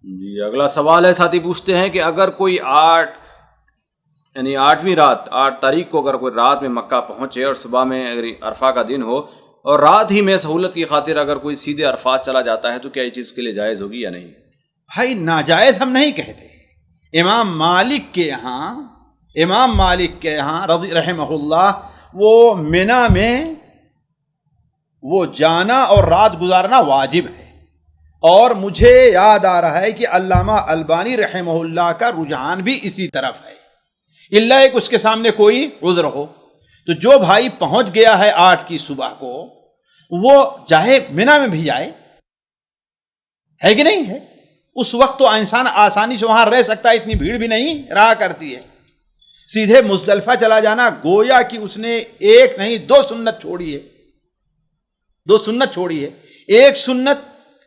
جی اگلا سوال ہے، ساتھی پوچھتے ہیں کہ اگر کوئی 8ویں رات 8 تاریخ کو اگر کوئی رات میں مکہ پہنچے اور صبح میں اگر عرفہ کا دن ہو اور رات ہی میں سہولت کی خاطر اگر کوئی سیدھے عرفات چلا جاتا ہے تو کیا یہ چیز کے لیے جائز ہوگی یا نہیں؟ بھائی ناجائز ہم نہیں کہتے. امام مالک کے یہاں رضی رحمہ اللہ وہ منا میں وہ جانا اور رات گزارنا واجب ہے. اور مجھے یاد آ رہا ہے کہ علامہ البانی رحمہ اللہ کا رجحان بھی اسی طرف ہے، اللہ ایک اس کے سامنے کوئی عذر ہو. تو جو بھائی پہنچ گیا ہے 8 کی صبح کو وہ چاہے منا میں بھی جائے، ہے کہ نہیں ہے؟ اس وقت تو انسان آسانی سے وہاں رہ سکتا ہے، اتنی بھیڑ بھی نہیں رہا کرتی ہے. سیدھے مزدلفہ چلا جانا گویا کہ اس نے ایک نہیں 2 سنت چھوڑی ہے. 2 سنت چھوڑی ہے. ایک سنت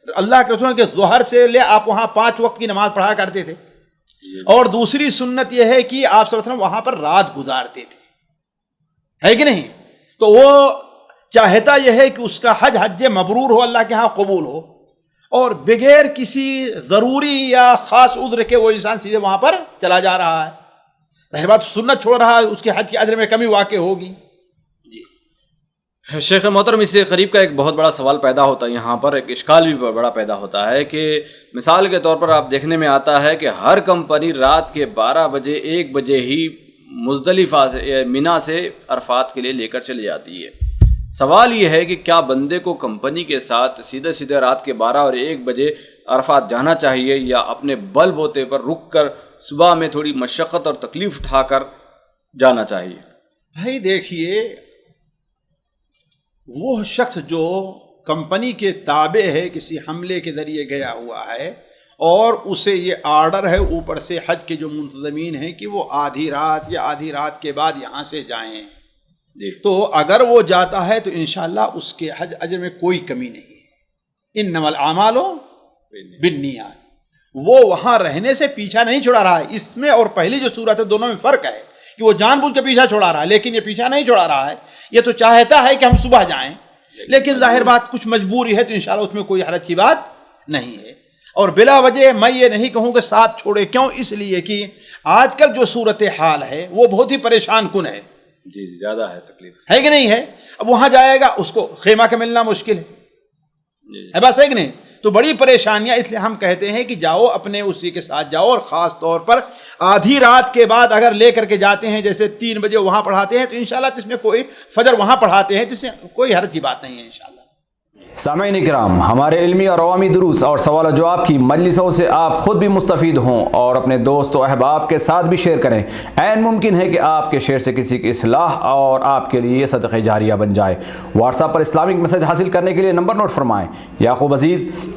اللہ کے رسول کے ظہر سے لے آپ وہاں 5 وقت کی نماز پڑھا کرتے تھے، اور دوسری سنت یہ ہے کہ آپ صلی اللہ علیہ وسلم وہاں پر رات گزارتے تھے، ہے کہ نہیں؟ تو وہ چاہتا یہ ہے کہ اس کا حج مبرور ہو، اللہ کے ہاں قبول ہو، اور بغیر کسی ضروری یا خاص عذر کے وہ انسان سیدھے وہاں پر چلا جا رہا ہے. ظاہر بات سنت چھوڑ رہا ہے، اس کے حج کے اجر میں کمی واقع ہوگی. شیخ محترم، اس سے قریب کا ایک بہت بڑا سوال پیدا ہوتا ہے، یہاں پر ایک اشکال بھی بڑا پیدا ہوتا ہے کہ مثال کے طور پر آپ دیکھنے میں آتا ہے کہ ہر کمپنی رات کے 12 بجے 1 بجے ہی مزدلفہ سے منا سے عرفات کے لیے لے کر چلی جاتی ہے. سوال یہ ہے کہ کیا بندے کو کمپنی کے ساتھ سیدھے رات کے 12 اور 1 بجے عرفات جانا چاہیے یا اپنے بل بوتے پر رک کر صبح میں تھوڑی مشقت اور تکلیف اٹھا کر جانا چاہیے؟ بھائی دیکھیے، وہ شخص جو کمپنی کے تابع ہے، کسی حملے کے ذریعے گیا ہوا ہے اور اسے یہ آرڈر ہے اوپر سے حج کے جو منتظمین ہیں کہ وہ آدھی رات یا آدھی رات کے بعد یہاں سے جائیں، تو اگر وہ جاتا ہے تو انشاءاللہ اس کے حج اجر میں کوئی کمی نہیں ہے. انما الاعمال بالنیات. وہ وہاں رہنے سے پیچھا نہیں چھڑا رہا ہے. اس میں اور پہلی جو صورت ہے دونوں میں فرق ہے کہ وہ جان بوجھ کے پیچھا چھوڑا رہا ہے، لیکن یہ پیچھا نہیں چھوڑا رہا ہے. یہ تو چاہتا ہے کہ ہم صبح جائیں، لیکن ظاہر بات کچھ مجبوری ہے تو انشاءاللہ اس میں کوئی حرج کی بات نہیں ہے. اور بلا وجہ میں یہ نہیں کہوں کہ ساتھ چھوڑے. کیوں؟ اس لیے کہ آج کل جو صورت حال ہے وہ بہت ہی پریشان کن ہے. جی زیادہ ہے، تکلیف ہے کہ نہیں ہے؟ اب وہاں جائے گا اس کو خیمہ کے ملنا مشکل ہے بس، ہے کہ نہیں؟ تو بڑی پریشانیاں. اس لیے ہم کہتے ہیں کہ جاؤ اپنے اسی کے ساتھ جاؤ، اور خاص طور پر آدھی رات کے بعد اگر لے کر کے جاتے ہیں، جیسے 3 بجے وہاں پڑھاتے ہیں تو انشاءاللہ اس میں کوئی فجر وہاں پڑھاتے ہیں جس سے کوئی حرج کی بات نہیں ہے انشاءاللہ. سامعین کرام، ہمارے علمی اور عوامی دروس اور سوال و جواب کی مجلسوں سے آپ خود بھی مستفید ہوں اور اپنے دوست و احباب کے ساتھ بھی شیئر کریں. عین ممکن ہے کہ آپ کے شیئر سے کسی کی اصلاح اور آپ کے لیے صدقہ جاریہ بن جائے. واٹس ایپ پر اسلامک میسج حاصل کرنے کے لیے نمبر نوٹ فرمائیں: یعقوب عزیز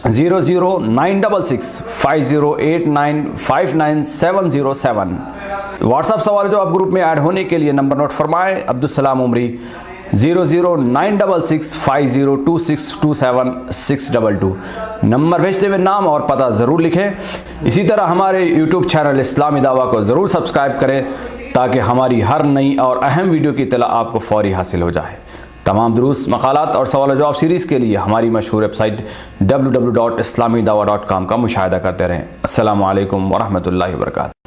009668089599707. واٹس ایپ سوال جو آپ گروپ میں ایڈ ہونے کے لیے نمبر نوٹ فرمائیں: عبدالسلام عمری 0096650262762. نمبر بھیجتے ہوئے نام اور پتہ ضرور لکھیں. اسی طرح ہمارے یوٹیوب چینل اسلامی دعویٰ کو ضرور سبسکرائب کریں تاکہ ہماری ہر نئی اور اہم ویڈیو کی اطلاع آپ کو فوری حاصل ہو جائے. تمام دروس، مقالات اور سوال و جواب سیریز کے لیے ہماری مشہور ویب سائٹ www.islamidawah.com کا مشاہدہ کرتے رہیں. السلام علیکم ورحمۃ اللہ وبرکاتہ.